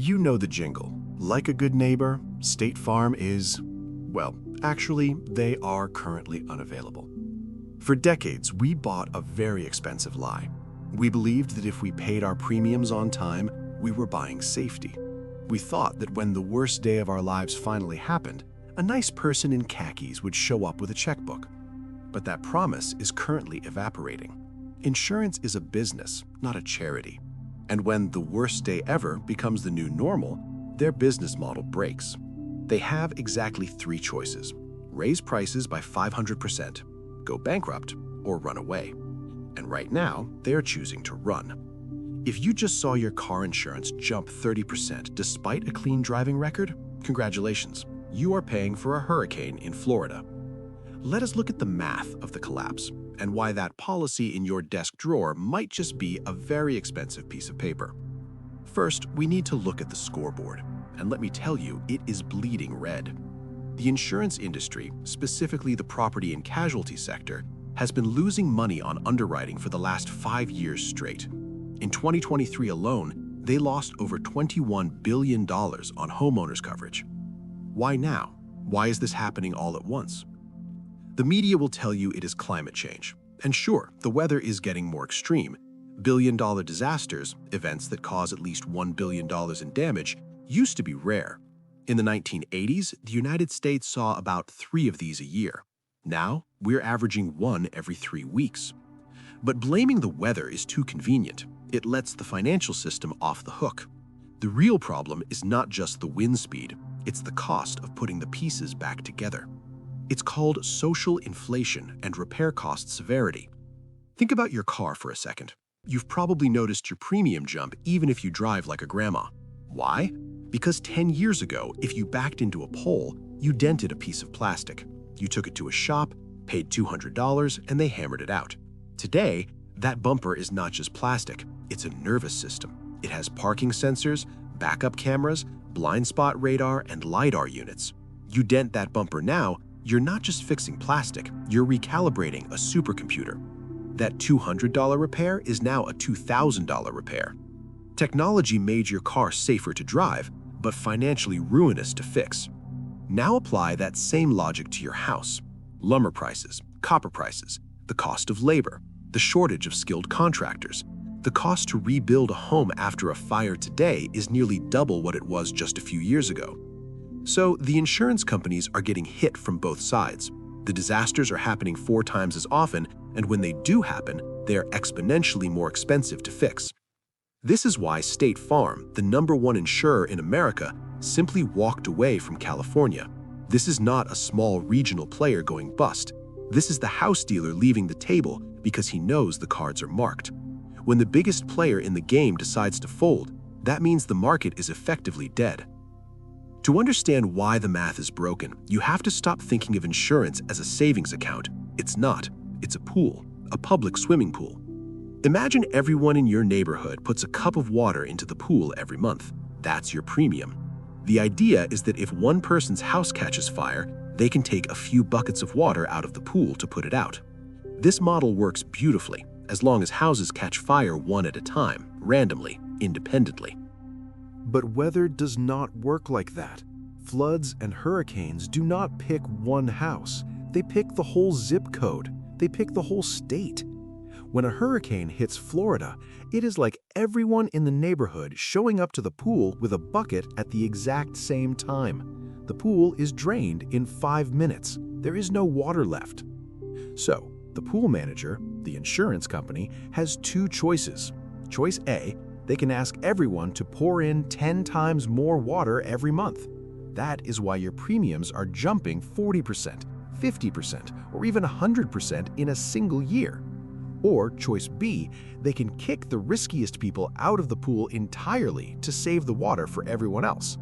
You know the jingle. Like a good neighbor, State Farm is, well, actually, they are currently unavailable. For decades, we bought a very expensive lie. We believed that if we paid our premiums on time, we were buying safety. We thought that when the worst day of our lives finally happened, a nice person in khakis would show up with a checkbook. But that promise is currently evaporating. Insurance is a business, not a charity. And when the worst day ever becomes the new normal, their business model breaks. They have exactly three choices: raise prices by 500%, go bankrupt, or run away. And right now, they are choosing to run. If you just saw your car insurance jump 30% despite a clean driving record, congratulations, you are paying for a hurricane in Florida. Let us look at the math of the collapse and why that policy in your desk drawer might just be a very expensive piece of paper. First, we need to look at the scoreboard, and let me tell you, it is bleeding red. The insurance industry, specifically the property and casualty sector, has been losing money on underwriting for the last 5 years straight. In 2023 alone, they lost over $21 billion on homeowners coverage. Why now? Why is this happening all at once? The media will tell you it is climate change. And sure, the weather is getting more extreme. Billion-dollar disasters, events that cause at least $1 billion in damage, used to be rare. In the 1980s, the United States saw about 3 of these a year. Now, we're averaging 1 every 3 weeks. But blaming the weather is too convenient. It lets the financial system off the hook. The real problem is not just the wind speed, it's the cost of putting the pieces back together. It's called social inflation and repair cost severity. Think about your car for a second. You've probably noticed your premium jump even if you drive like a grandma. Why? Because 10 years ago, if you backed into a pole, you dented a piece of plastic. You took it to a shop, paid $200, and they hammered it out. Today, that bumper is not just plastic, it's a nervous system. It has parking sensors, backup cameras, blind spot radar, and LiDAR units. You dent that bumper now, you're not just fixing plastic, you're recalibrating a supercomputer. That $200 repair is now a $2,000 repair. Technology made your car safer to drive, but financially ruinous to fix. Now apply that same logic to your house. Lumber prices, copper prices, the cost of labor, the shortage of skilled contractors. The cost to rebuild a home after a fire today is nearly double what it was just a few years ago. So the insurance companies are getting hit from both sides. The disasters are happening 4 times as often, and when they do happen, they are exponentially more expensive to fix. This is why State Farm, the #1 insurer in America, simply walked away from California. This is not a small regional player going bust. This is the house dealer leaving the table because he knows the cards are marked. When the biggest player in the game decides to fold, that means the market is effectively dead. To understand why the math is broken, you have to stop thinking of insurance as a savings account. It's not. It's a pool, a public swimming pool. Imagine everyone in your neighborhood puts a cup of water into the pool every month. That's your premium. The idea is that if one person's house catches fire, they can take a few buckets of water out of the pool to put it out. This model works beautifully, as long as houses catch fire one at a time, randomly, independently. But weather does not work like that. Floods and hurricanes do not pick one house. They pick the whole zip code. They pick the whole state. When a hurricane hits Florida, it is like everyone in the neighborhood showing up to the pool with a bucket at the exact same time. The pool is drained in 5 minutes. There is no water left. So, the pool manager, the insurance company, has 2 choices. Choice A, they can ask everyone to pour in 10 times more water every month. That is why your premiums are jumping 40%, 50%, or even 100% in a single year. Or choice B, they can kick the riskiest people out of the pool entirely to save the water for everyone else.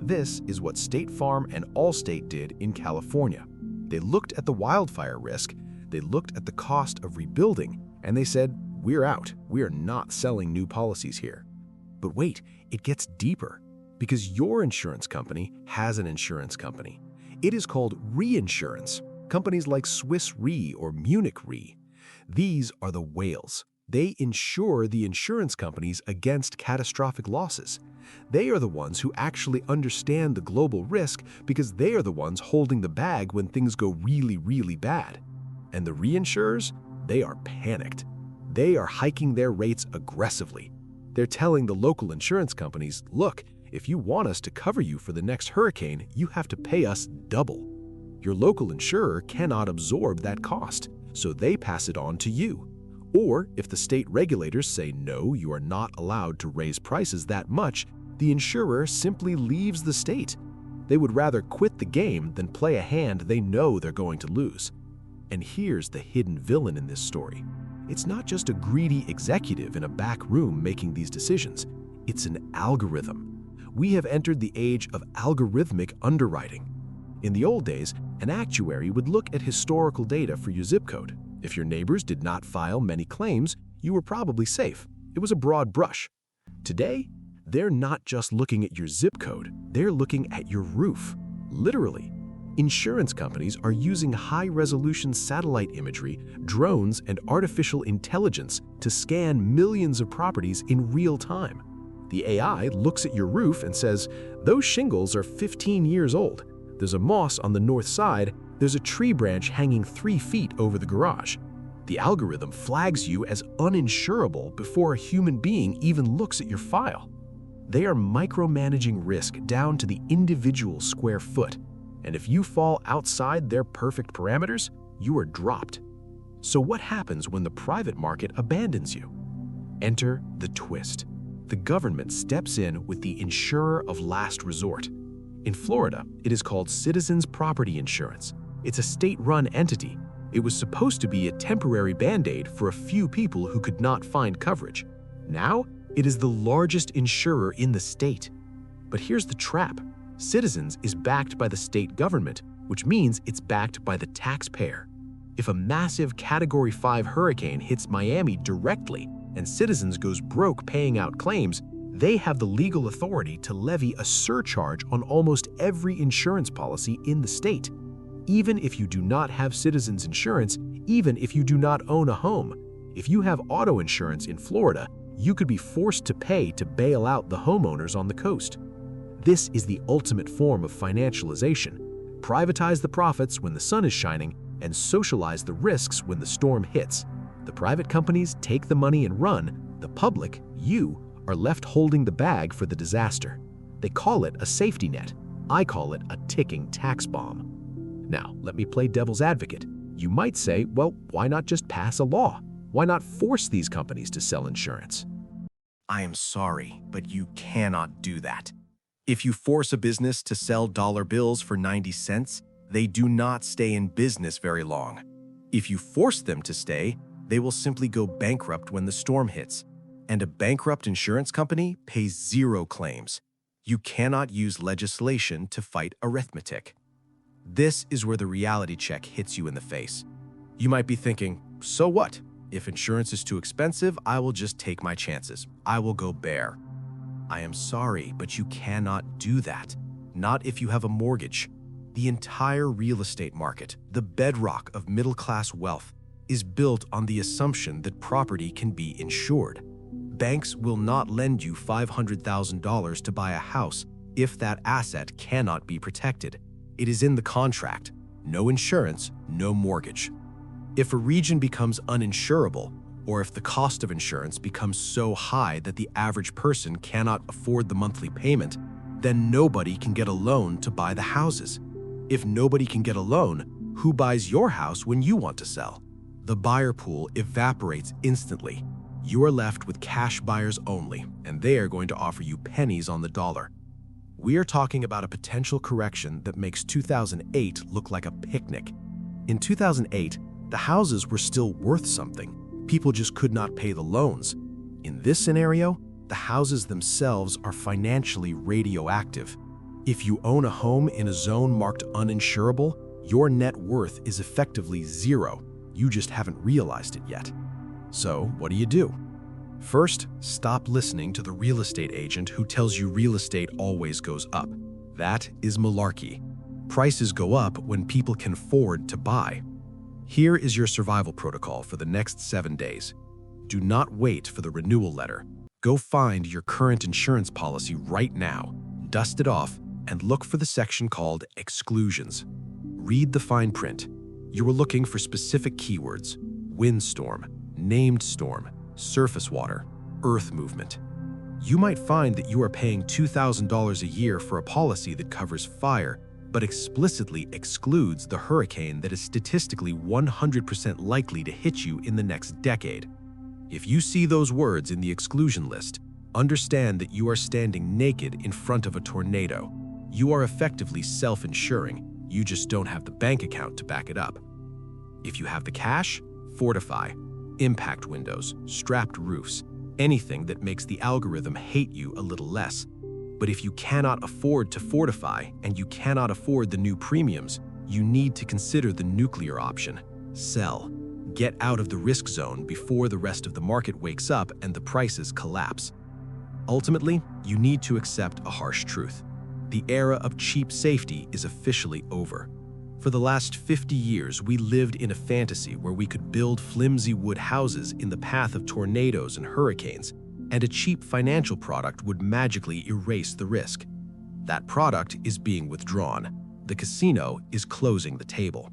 This is what State Farm and Allstate did in California. They looked at the wildfire risk, they looked at the cost of rebuilding, and they said, "We're out. We are not selling new policies here." But wait, it gets deeper, because your insurance company has an insurance company. It is called reinsurance. Companies like Swiss Re or Munich Re. These are the whales. They insure the insurance companies against catastrophic losses. They are the ones who actually understand the global risk because they are the ones holding the bag when things go really, really bad. And the reinsurers, they are panicked. They are hiking their rates aggressively. They're telling the local insurance companies, look, if you want us to cover you for the next hurricane, you have to pay us double. Your local insurer cannot absorb that cost, so they pass it on to you. Or if the state regulators say no, you are not allowed to raise prices that much, the insurer simply leaves the state. They would rather quit the game than play a hand they know they're going to lose. And here's the hidden villain in this story. It's not just a greedy executive in a back room making these decisions. It's an algorithm. We have entered the age of algorithmic underwriting. In the old days, an actuary would look at historical data for your zip code. If your neighbors did not file many claims, you were probably safe. It was a broad brush. Today, they're not just looking at your zip code, they're looking at your roof. Literally. Insurance companies are using high-resolution satellite imagery, drones, and artificial intelligence to scan millions of properties in real time. The AI looks at your roof and says, those shingles are 15 years old. There's a moss on the north side. There's a tree branch hanging 3 feet over the garage. The algorithm flags you as uninsurable before a human being even looks at your file. They are micromanaging risk down to the individual square foot. And if you fall outside their perfect parameters, you are dropped. So what happens when the private market abandons you? Enter the twist. The government steps in with the insurer of last resort. In Florida, it is called Citizens Property Insurance. It's a state-run entity. It was supposed to be a temporary band-aid for a few people who could not find coverage. Now, it is the largest insurer in the state. But here's the trap. Citizens is backed by the state government, which means it's backed by the taxpayer. If a massive Category 5 hurricane hits Miami directly and Citizens goes broke paying out claims, they have the legal authority to levy a surcharge on almost every insurance policy in the state. Even if you do not have Citizens insurance, even if you do not own a home, if you have auto insurance in Florida, you could be forced to pay to bail out the homeowners on the coast. This is the ultimate form of financialization. Privatize the profits when the sun is shining and socialize the risks when the storm hits. The private companies take the money and run. The public, you, are left holding the bag for the disaster. They call it a safety net. I call it a ticking tax bomb. Now, let me play devil's advocate. You might say, well, why not just pass a law? Why not force these companies to sell insurance? I am sorry, but you cannot do that. If you force a business to sell dollar bills for 90 cents, they do not stay in business very long. If you force them to stay, they will simply go bankrupt when the storm hits. And a bankrupt insurance company pays 0 claims. You cannot use legislation to fight arithmetic. This is where the reality check hits you in the face. You might be thinking, so what? If insurance is too expensive, I will just take my chances. I will go bare. I am sorry, but you cannot do that. Not if you have a mortgage. The entire real estate market, the bedrock of middle-class wealth, is built on the assumption that property can be insured. Banks will not lend you $500,000 to buy a house if that asset cannot be protected. It is in the contract. No insurance, no mortgage. If a region becomes uninsurable, or if the cost of insurance becomes so high that the average person cannot afford the monthly payment, then nobody can get a loan to buy the houses. If nobody can get a loan, who buys your house when you want to sell? The buyer pool evaporates instantly. You are left with cash buyers only, and they are going to offer you pennies on the dollar. We are talking about a potential correction that makes 2008 look like a picnic. In 2008, the houses were still worth something. People just could not pay the loans. In this scenario, the houses themselves are financially radioactive. If you own a home in a zone marked uninsurable, your net worth is effectively 0. You just haven't realized it yet. So, what do? First, stop listening to the real estate agent who tells you real estate always goes up. That is malarkey. Prices go up when people can afford to buy. Here is your survival protocol for the next 7 days. Do not wait for the renewal letter. Go find your current insurance policy right now, dust it off, and look for the section called Exclusions. Read the fine print. You are looking for specific keywords: windstorm, named storm, surface water, earth movement. You might find that you are paying $2,000 a year for a policy that covers fire, but explicitly excludes the hurricane that is statistically 100% likely to hit you in the next decade. If you see those words in the exclusion list, understand that you are standing naked in front of a tornado. You are effectively self-insuring, you just don't have the bank account to back it up. If you have the cash, fortify. Impact windows, strapped roofs, anything that makes the algorithm hate you a little less. But if you cannot afford to fortify and you cannot afford the new premiums, you need to consider the nuclear option: sell. Get out of the risk zone before the rest of the market wakes up and the prices collapse. Ultimately, you need to accept a harsh truth. The era of cheap safety is officially over. For the last 50 years, we lived in a fantasy where we could build flimsy wood houses in the path of tornadoes and hurricanes, and a cheap financial product would magically erase the risk. That product is being withdrawn. The casino is closing the table.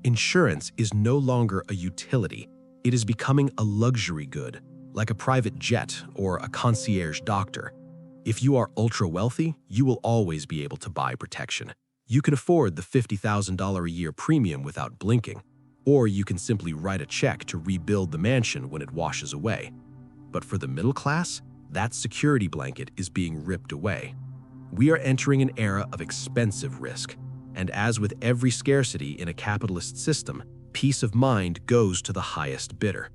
Insurance is no longer a utility. It is becoming a luxury good, like a private jet or a concierge doctor. If you are ultra-wealthy, you will always be able to buy protection. You can afford the $50,000 a year premium without blinking, or you can simply write a check to rebuild the mansion when it washes away. But for the middle class, that security blanket is being ripped away. We are entering an era of expensive risk, and as with every scarcity in a capitalist system, peace of mind goes to the highest bidder.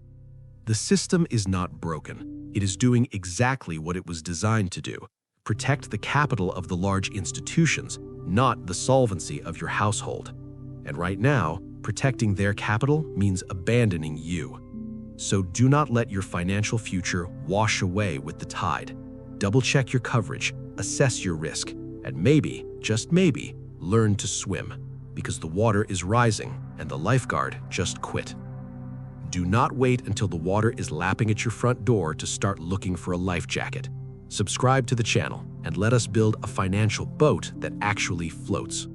The system is not broken. It is doing exactly what it was designed to do: protect the capital of the large institutions, not the solvency of your household. And right now, protecting their capital means abandoning you. So do not let your financial future wash away with the tide. Double-check your coverage, assess your risk, and maybe, just maybe, learn to swim, because the water is rising and the lifeguard just quit. Do not wait until the water is lapping at your front door to start looking for a life jacket. Subscribe to the channel and let us build a financial boat that actually floats.